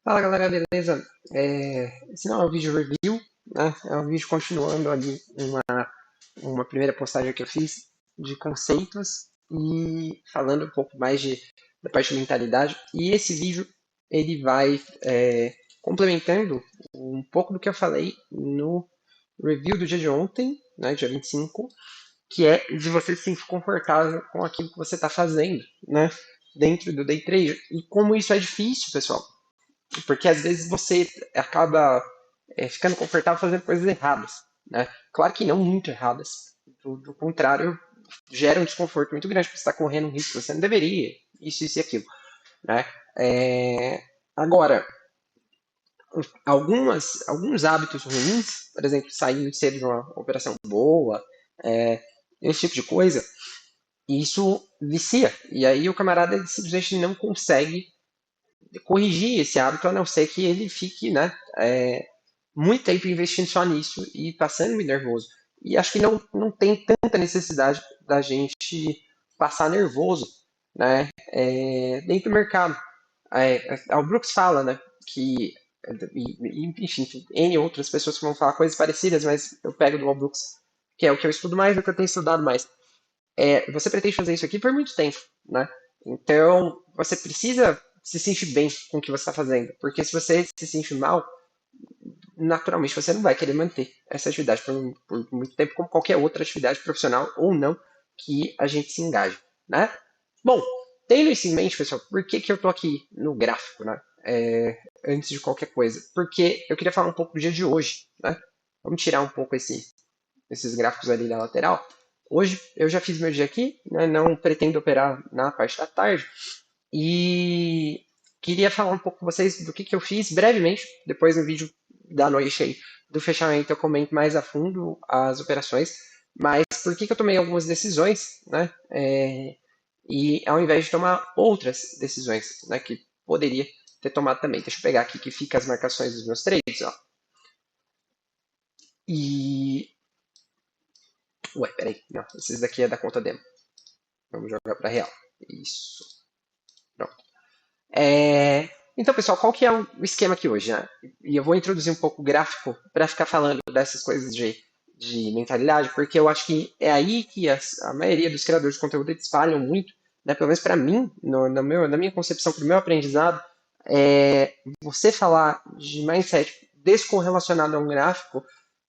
Fala galera, beleza? Esse não é um vídeo review, né? É um vídeo continuando ali uma primeira postagem que eu fiz de conceitos e falando um pouco mais da parte de mentalidade. E esse vídeo ele vai complementando um pouco do que eu falei no review do dia de ontem, né, dia 25, que é de você se sentir confortável com aquilo que você está fazendo, né, dentro do day trade. E como isso é difícil, pessoal. Porque às vezes você acaba ficando confortável fazendo coisas erradas, né? Claro que não muito erradas. Do contrário, gera um desconforto muito grande, porque você está correndo um risco que você não deveria, isso e aquilo, né? É, Agora, alguns hábitos ruins, por exemplo, sair muito cedo de uma operação boa, é, esse tipo de coisa, isso vicia. E aí o camarada ele simplesmente não consegue corrigir esse hábito, a não ser que ele fique, né, muito tempo investindo só nisso e passando me nervoso. E acho que não tem tanta necessidade da gente passar nervoso, né, dentro do mercado. O Brooks fala, né, que, enfim, N outras pessoas que vão falar coisas parecidas, mas eu pego do Al Brooks, que é o que eu estudo mais, é o que eu tenho estudado mais. Você pretende fazer isso aqui por muito tempo, né? Então, você precisa se sentir bem com o que você está fazendo, porque se você se sentir mal, naturalmente você não vai querer manter essa atividade por muito tempo, como qualquer outra atividade profissional ou não que a gente se engaje, né? Bom, tendo isso em mente, pessoal, por que eu estou aqui no gráfico, né? Antes de qualquer coisa, porque eu queria falar um pouco do dia de hoje, né? Vamos tirar um pouco esses gráficos ali da lateral. Hoje eu já fiz meu dia aqui, né? Não pretendo operar na parte da tarde e queria falar um pouco com vocês do que eu fiz brevemente. Depois no vídeo da noite aí do fechamento eu comento mais a fundo as operações, mas por que eu tomei algumas decisões, né? E ao invés de tomar outras decisões, né? Que poderia ter tomado também. Deixa eu pegar aqui que fica as marcações dos meus trades, ó. E. Ué, peraí. Não, esses daqui é da conta demo. Vamos jogar para real. Isso. Pronto. Então, pessoal, qual que é o esquema aqui hoje, né? E eu vou introduzir um pouco o gráfico para ficar falando dessas coisas de mentalidade, porque eu acho que é aí que a maioria dos criadores de conteúdo eles falham muito, né? Pelo menos para mim, na minha concepção, para o meu aprendizado, você falar de mindset descorrelacionado a um gráfico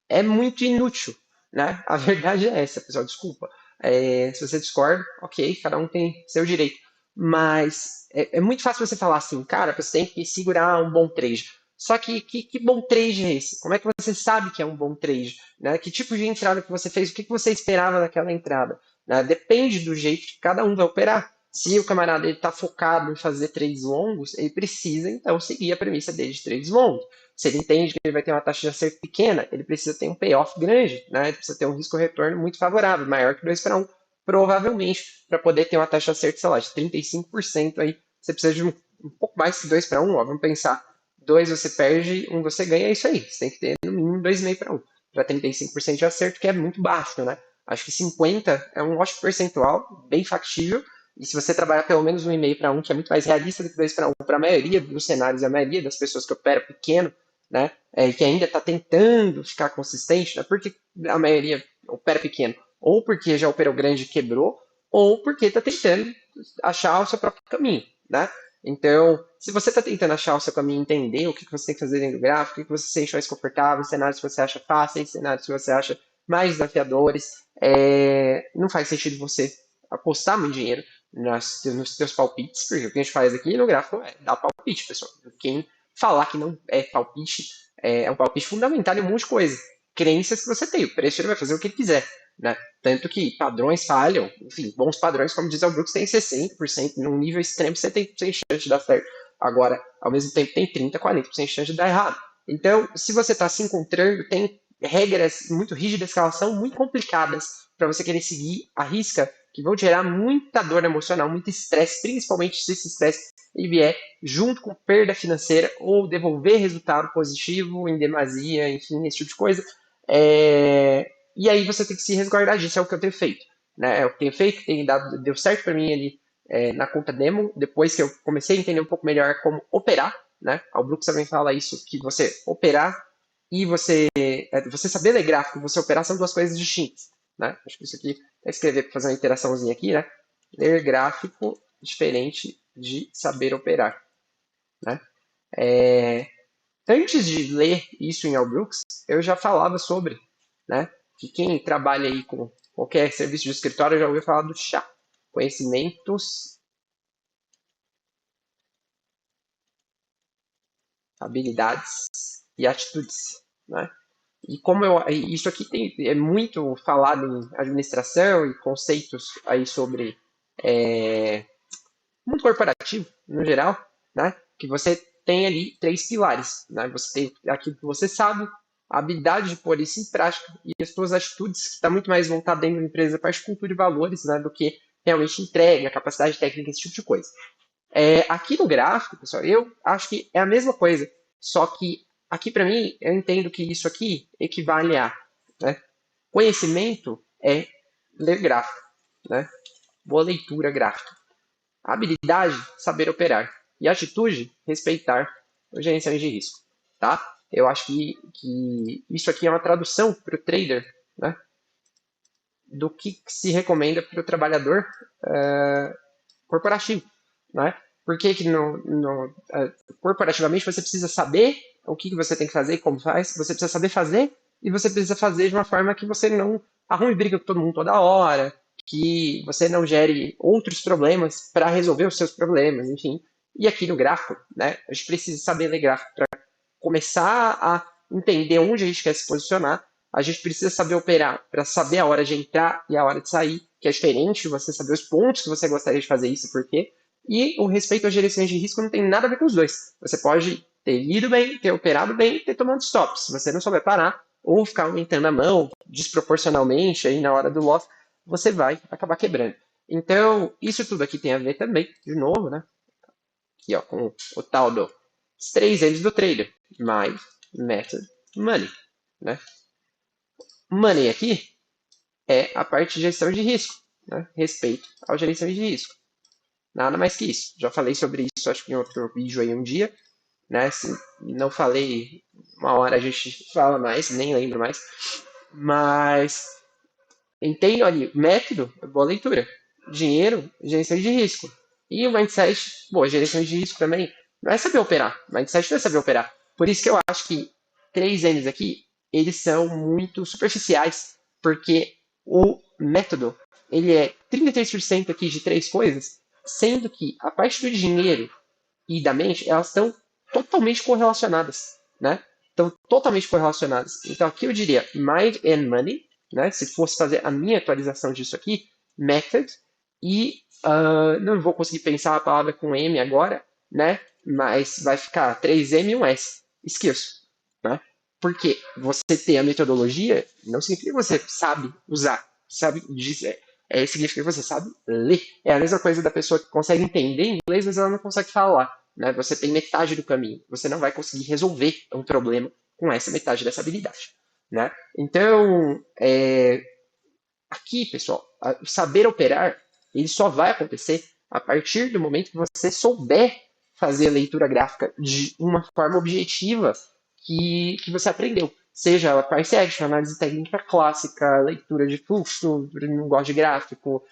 é muito inútil, né? A verdade é essa, pessoal, desculpa. Se você discorda, ok, cada um tem seu direito. Mas é muito fácil você falar assim, cara, você tem que segurar um bom trade. Só que bom trade é esse? Como é que você sabe que é um bom trade? Né? Que tipo de entrada que você fez? O que você esperava daquela entrada? Né? Depende do jeito que cada um vai operar. Se o camarada está focado em fazer trades longos, ele precisa então seguir a premissa dele de trades longos. Se ele entende que ele vai ter uma taxa de acerto pequena, ele precisa ter um payoff grande, né? Ele precisa ter um risco-retorno muito favorável, maior que 2 para 1, provavelmente, para poder ter uma taxa de acerto, sei lá, de 35% aí, você precisa de um pouco mais que 2 para 1, ó, vamos pensar, 2 você perde, 1 você ganha, é isso aí, você tem que ter no mínimo 2,5 para 1, para 35% de acerto, que é muito baixo, né? Acho que 50 é um ótimo percentual, bem factível, e se você trabalhar pelo menos 1,5 para 1, que é muito mais realista do que 2 para 1 para a maioria dos cenários e a maioria das pessoas que operam pequeno, né, que ainda está tentando ficar consistente, né, porque a maioria opera pequeno, ou porque já operou grande e quebrou, ou porque está tentando achar o seu próprio caminho, né? Então, se você está tentando achar o seu caminho, entender o que você tem que fazer dentro do gráfico, o que você se sente mais confortável, cenários que você acha fáceis, cenários que você acha mais desafiadores, não faz sentido você apostar muito dinheiro nos seus palpites, porque o que a gente faz aqui no gráfico é dar palpite, pessoal. Quem falar que não é palpite, é um palpite fundamental em um monte de coisa. Crenças que você tem, o preço ele vai fazer o que ele quiser. Né? Tanto que padrões falham, enfim, bons padrões, como diz o Brooks, tem 60%, num nível extremo você tem chance de dar certo. Agora, ao mesmo tempo, tem 30, 40% de chance de dar errado. Então, se você está se encontrando, tem regras muito rígidas que elas são muito complicadas para você querer seguir a risca, que vão gerar muita dor emocional, muito estresse, principalmente se esse estresse ele vier junto com perda financeira ou devolver resultado positivo em demasia, enfim, esse tipo de coisa. E aí você tem que se resguardar disso, é o que eu tenho feito. Né? É o que eu tenho feito, deu certo para mim ali na conta demo, depois que eu comecei a entender um pouco melhor como operar, né? A Brooks também fala isso, que você operar e você saber ler gráfico, você operar são duas coisas distintas, né? Acho que isso aqui, vou escrever para fazer uma interaçãozinha aqui, né? Ler gráfico diferente de saber operar, né? É, antes de ler isso em Albrook, eu já falava sobre, né? Que quem trabalha aí com qualquer serviço de escritório já ouviu falar do chá. Conhecimentos, habilidades e atitudes, né? E como isso aqui é muito falado em administração e conceitos aí sobre mundo corporativo, no geral, né? Que você tem ali três pilares, né? Você tem aquilo que você sabe, a habilidade de pôr isso em prática e as suas atitudes, que está muito mais voltada dentro da empresa para a cultura e valores, né? Do que realmente entrega, capacidade técnica, esse tipo de coisa. Aqui no gráfico, pessoal, eu acho que é a mesma coisa, só que aqui para mim, eu entendo que isso aqui equivale a, né? Conhecimento é ler gráfico, né? Boa leitura gráfica. Habilidade, saber operar. E atitude, respeitar o gerenciamento de risco. Tá? Eu acho que isso aqui é uma tradução para o trader, né? Do que se recomenda para o trabalhador corporativo. Né? Por que, que corporativamente você precisa saber o que você tem que fazer e como faz, você precisa saber fazer e você precisa fazer de uma forma que você não arrume briga com todo mundo toda hora, que você não gere outros problemas para resolver os seus problemas, enfim. E aqui no gráfico, né, a gente precisa saber ler gráfico para começar a entender onde a gente quer se posicionar. A gente precisa saber operar para saber a hora de entrar e a hora de sair, que é diferente você saber os pontos que você gostaria de fazer isso, por quê. E o respeito ao gerenciamento de risco não tem nada a ver com os dois. Você pode ter lido bem, ter operado bem, ter tomado stops. Se você não souber parar, ou ficar aumentando a mão desproporcionalmente aí na hora do loss, você vai acabar quebrando. Então, isso tudo aqui tem a ver também, de novo, né? Aqui, ó, com o tal dos 3 M's do trader. Mind, Method, Money. Né? Money aqui é a parte de gestão de risco. Né? Respeito ao gerenciamento de risco. Nada mais que isso. Já falei sobre isso, acho que em outro vídeo aí um dia. Né? Se não falei, uma hora a gente fala mais, nem lembro mais. Mas entendo ali, método, boa leitura. Dinheiro, gerência de risco. E o mindset, boa, gerência de risco também. Não é saber operar. Mindset não é saber operar. Por isso que eu acho que 3 N's aqui, eles são muito superficiais, porque o método, ele é 33% aqui de três coisas, sendo que a parte do dinheiro e da mente, elas estão totalmente correlacionadas, né? Estão totalmente correlacionadas. Então aqui eu diria mind and money, né? Se fosse fazer a minha atualização disso aqui, method, e não vou conseguir pensar a palavra com M agora, né? Mas vai ficar 3M e um S, skills, né? Porque você ter a metodologia não significa que você sabe usar, sabe dizer. Significa que você sabe ler. É a mesma coisa da pessoa que consegue entender inglês, mas ela não consegue falar. Né? Você tem metade do caminho. Você não vai conseguir resolver um problema com essa metade dessa habilidade. Né? Então, aqui, pessoal, o saber operar, ele só vai acontecer a partir do momento que você souber fazer a leitura gráfica de uma forma objetiva que você aprendeu. Seja a price action, análise técnica clássica, leitura de fluxo, não gosto de gráfico,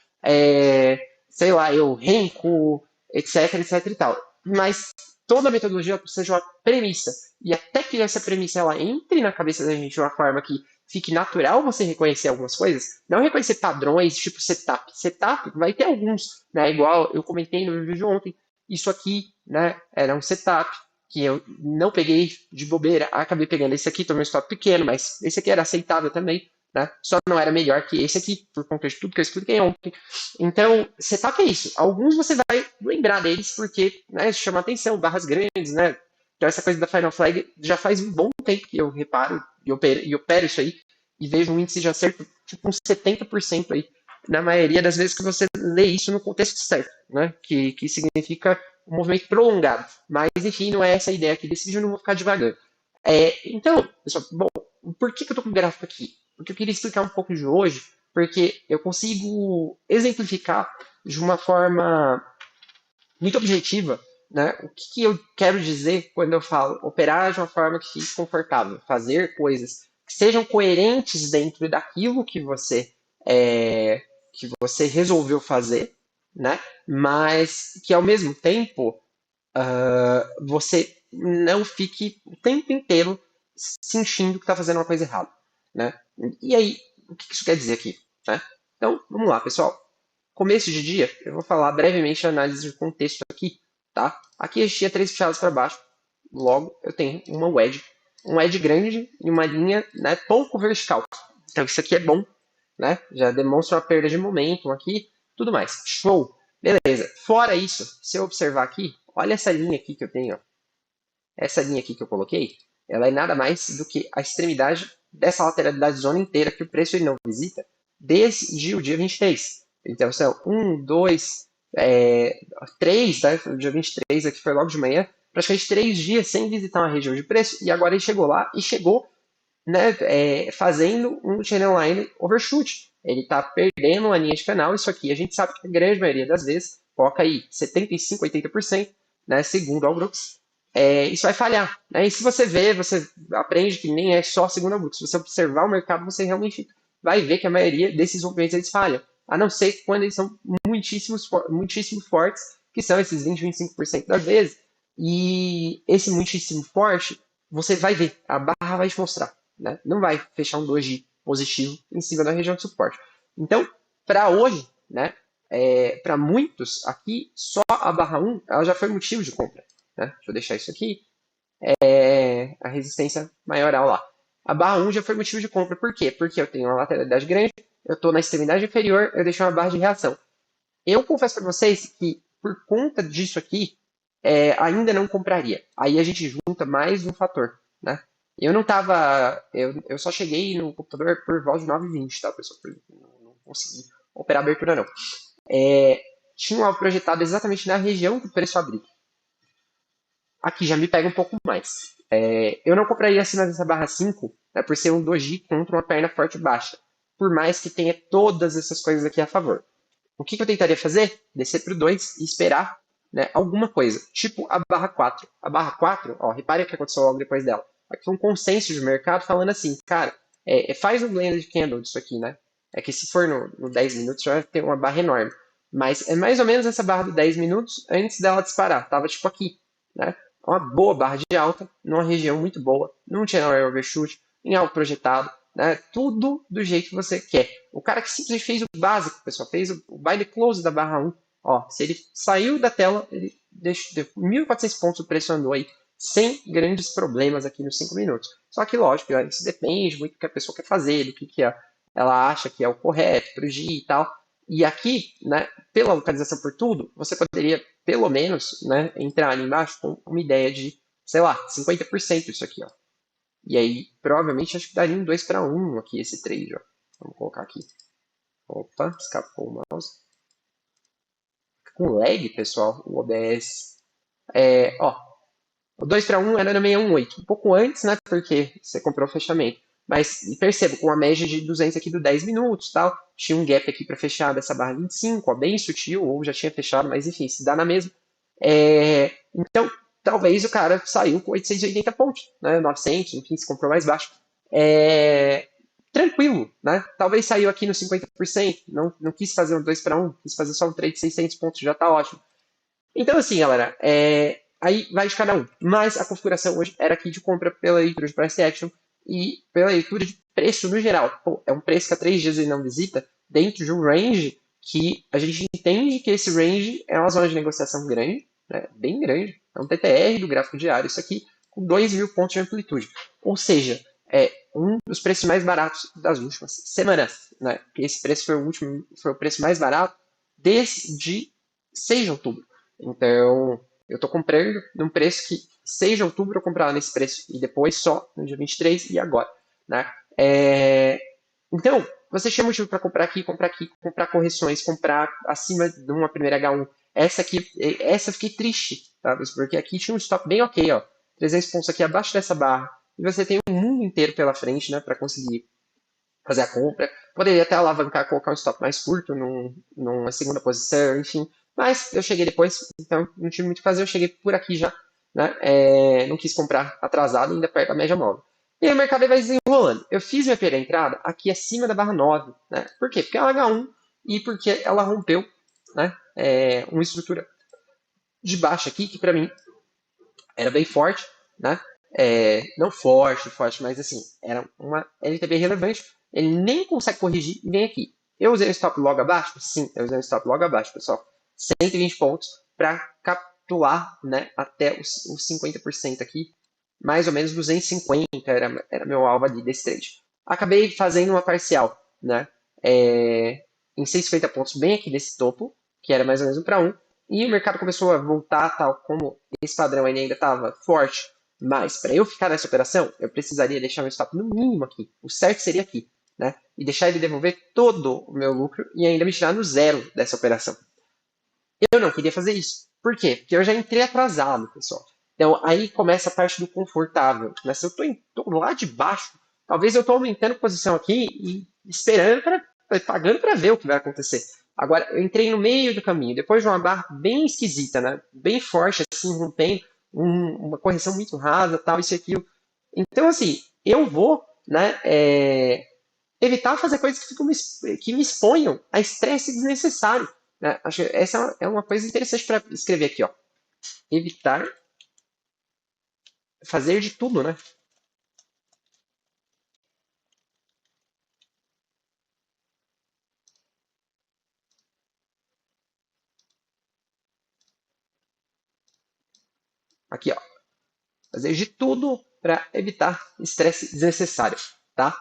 sei lá, eu renco, etc, etc e tal. Mas toda a metodologia precisa de uma premissa. E até que essa premissa ela entre na cabeça da gente de uma forma que fique natural você reconhecer algumas coisas, não reconhecer padrões tipo setup. Setup vai ter alguns, né? Igual eu comentei no vídeo ontem, isso aqui, né, era um setup que eu não peguei de bobeira, acabei pegando esse aqui, tomei um stop pequeno, mas esse aqui era aceitável também, né? Só não era melhor que esse aqui, por conta de tudo que eu expliquei ontem. Então, setup é isso. Alguns você vai lembrar deles porque, né, chama atenção, barras grandes, né? Então, essa coisa da Final Flag já faz um bom tempo que eu reparo e opero isso aí e vejo um índice de acerto tipo uns 70% aí, na maioria das vezes que você lê isso no contexto certo, né? Que significa um movimento prolongado. Mas, enfim, não é essa a ideia aqui desse vídeo, eu não vou ficar devagando. Então, pessoal, bom, por que eu estou com o gráfico aqui? Porque eu queria explicar um pouco de hoje, porque eu consigo exemplificar de uma forma muito objetiva né? O que, que eu quero dizer quando eu falo operar de uma forma que fique confortável, fazer coisas que sejam coerentes dentro daquilo é, que você resolveu fazer, né? Mas que ao mesmo tempo você não fique o tempo inteiro sentindo que está fazendo uma coisa errada, né? E aí, o que isso quer dizer aqui, né? Então, vamos lá, pessoal. Começo de dia, eu vou falar brevemente a análise de contexto aqui, tá? Aqui a gente tinha 3 fechadas para baixo, logo eu tenho uma wedge, um wedge grande e uma linha, né, pouco vertical. Então isso aqui é bom, né? Já demonstra uma perda de momentum aqui, tudo mais. Show! Beleza. Fora isso, se eu observar aqui, olha essa linha aqui que eu tenho, ó. Essa linha aqui que eu coloquei, ela é nada mais do que a extremidade dessa lateralidade zona inteira que o preço ele não visita desde o dia 23. Então são 1, 2, 3, né? O dia 23 aqui foi logo de manhã, praticamente 3 dias sem visitar uma região de preço, e agora ele chegou lá e chegou, né, fazendo um channel line overshoot. Ele está perdendo a linha de canal. Isso aqui a gente sabe que a grande maioria das vezes, coloca aí 75, 80%, né, segundo o Albrooks, isso vai falhar. Né? E se você vê, você aprende que nem é só segundo o Albrooks. Se você observar o mercado, você realmente vai ver que a maioria desses movimentos eles falham. A não ser quando eles são muitíssimo fortes, que são esses 20, 25% das vezes. E esse muitíssimo forte, você vai ver, a barra vai te mostrar. Né? Não vai fechar um doji positivo em cima da região de suporte. Então, para hoje, né, para muitos, aqui só a barra 1 ela já foi motivo de compra. Né? Deixa eu deixar isso aqui. A resistência maioral lá. A barra 1 já foi motivo de compra. Por quê? Porque eu tenho uma lateralidade grande, eu estou na extremidade inferior, eu deixei uma barra de reação. Eu confesso para vocês que, por conta disso aqui, ainda não compraria. Aí a gente junta mais um fator, né? Eu não tava. Eu só cheguei no computador por volta de 9h20, tá, pessoal? Não consegui operar a abertura, não. Tinha um alvo projetado exatamente na região do preço abrir. Aqui já me pega um pouco mais. Eu não compraria acima dessa barra 5, né, por ser um doji contra uma perna forte baixa. Por mais que tenha todas essas coisas aqui a favor. O que eu tentaria fazer? Descer para o 2 e esperar, né, alguma coisa, tipo a barra 4. A barra 4, ó, repare o que aconteceu logo depois dela. Aqui foi um consenso de mercado falando assim, cara, faz um blend candle disso aqui, né? É que se for no 10 minutos já vai ter uma barra enorme. Mas é mais ou menos essa barra do 10 minutos antes dela disparar. Tava tipo aqui, né? Uma boa barra de alta, numa região muito boa, num channel overshoot, em algo projetado, né? Tudo do jeito que você quer. O cara que simplesmente fez o básico, pessoal, fez o buy the close da barra 1. Ó, se ele saiu da tela, ele deu 1.400 pontos, o preço andou aí sem grandes problemas aqui nos 5 minutos. Só que, lógico, isso depende muito do que a pessoa quer fazer, do que ela acha que é o correto para o GI e tal. E aqui, né, pela localização por tudo, você poderia, pelo menos, né, entrar ali embaixo com uma ideia de, sei lá, 50% isso aqui, ó. E aí, provavelmente, acho que daria um 2 para 1 aqui, esse trade, ó. Vamos colocar aqui. Opa, escapou o mouse. Com lag, pessoal, o OBS. Ó, o 2 para 1 era no 618. Um pouco antes, né, porque você comprou o fechamento. Mas perceba, com a média de 200 aqui do 10 minutos, tal, tinha um gap aqui para fechar dessa barra 25, ó, bem sutil, ou já tinha fechado, mas enfim, se dá na mesma. Então, talvez o cara saiu com 880 pontos, né, 900, enfim, se comprou mais baixo. Tranquilo, né? Talvez saiu aqui no 50%, não quis fazer um 2 para 1, quis fazer só um trade de 600 pontos, já está ótimo. Então, assim, galera, aí vai de cada um. Mas a configuração hoje era aqui de compra pela leitura de price action e pela leitura de preço no geral. Pô, é um preço que há 3 dias ele não visita, dentro de um range que a gente entende que esse range é uma zona de negociação grande, né? Bem grande. É um TTR do gráfico diário, isso aqui, com 2.000 pontos de amplitude. Ou seja, é um dos preços mais baratos das últimas semanas. Né? Esse preço foi o preço mais barato desde 6 de outubro. Então, eu estou comprando num preço que 6 de outubro eu comprava nesse preço e depois só no dia 23 e agora. Né? Então, você tinha motivo para comprar aqui, comprar correções, comprar acima de uma primeira H1. Essa eu fiquei triste, tá? Porque aqui tinha um stop bem ok, ó. 300 pontos aqui abaixo dessa barra. E você tem um mundo inteiro pela frente, né, para conseguir fazer a compra. Poderia até alavancar, colocar um stop mais curto numa segunda posição, enfim. Mas eu cheguei depois, então não tive muito o que fazer, eu cheguei por aqui já, né? Não quis comprar atrasado, ainda perto da média móvel. E aí o mercado vai desenrolando. Eu fiz minha primeira entrada aqui acima da barra 9, né? Por quê? Porque é uma H1 e porque ela rompeu, né? Uma estrutura de baixa aqui, que para mim era bem forte, né? Não forte, mas assim, era uma LTB relevante. Ele nem consegue corrigir e vem aqui. Eu usei o stop logo abaixo? Sim, eu usei o stop logo abaixo, pessoal. 120 pontos para capturar, né, até os 50% aqui. Mais ou menos 250 era meu alvo ali desse trade. Acabei fazendo uma parcial, né? Em 150 pontos, bem aqui nesse topo, que era mais ou menos 1 para 1. E o mercado começou a voltar, tal como esse padrão ainda estava forte. Mas para eu ficar nessa operação, eu precisaria deixar meu stop no mínimo aqui. O certo seria aqui, né? E deixar ele devolver todo o meu lucro e ainda me tirar no zero dessa operação. Eu não queria fazer isso. Por quê? Porque eu já entrei atrasado, pessoal. Então aí começa a parte do confortável. Né? Se eu tô lá de baixo, talvez eu estou aumentando a posição aqui e esperando pagando para ver o que vai acontecer. Agora, eu entrei no meio do caminho, depois de uma barra bem esquisita, né? Bem forte, assim, rompendo, uma correção muito rasa, tal, isso e aquilo. Então, assim, eu vou, né, evitar fazer coisas que me exponham a estresse desnecessário. Né? Acho que essa é uma coisa interessante para escrever aqui. Ó. Evitar fazer de tudo, né? Aqui, ó. Fazer de tudo para evitar estresse desnecessário, tá?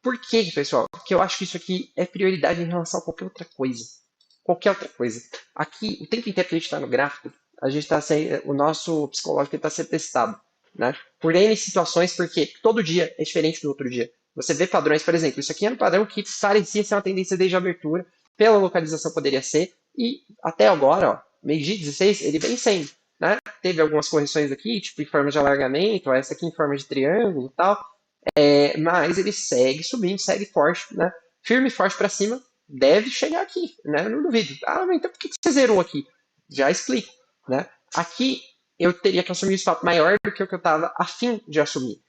Por que, pessoal? Porque eu acho que isso aqui é prioridade em relação a qualquer outra coisa. Qualquer outra coisa. Aqui, o tempo inteiro que a gente está no gráfico, a gente está o nosso psicológico está sendo testado, né? Por N situações, porque todo dia é diferente do outro dia. Você vê padrões, por exemplo, isso aqui era um padrão que parecia ser uma tendência desde a abertura, pela localização poderia ser, e até agora, ó, meio-dia 16, ele vem sendo, né? Teve algumas correções aqui, tipo em forma de alargamento, essa aqui em forma de triângulo e tal, mas ele segue subindo, segue forte, né? Firme e forte para cima, deve chegar aqui, né? Eu não duvido. Ah, mas então por que você zerou aqui? Já explico, né? Aqui eu teria que assumir um stop maior do que o que eu estava afim de assumir.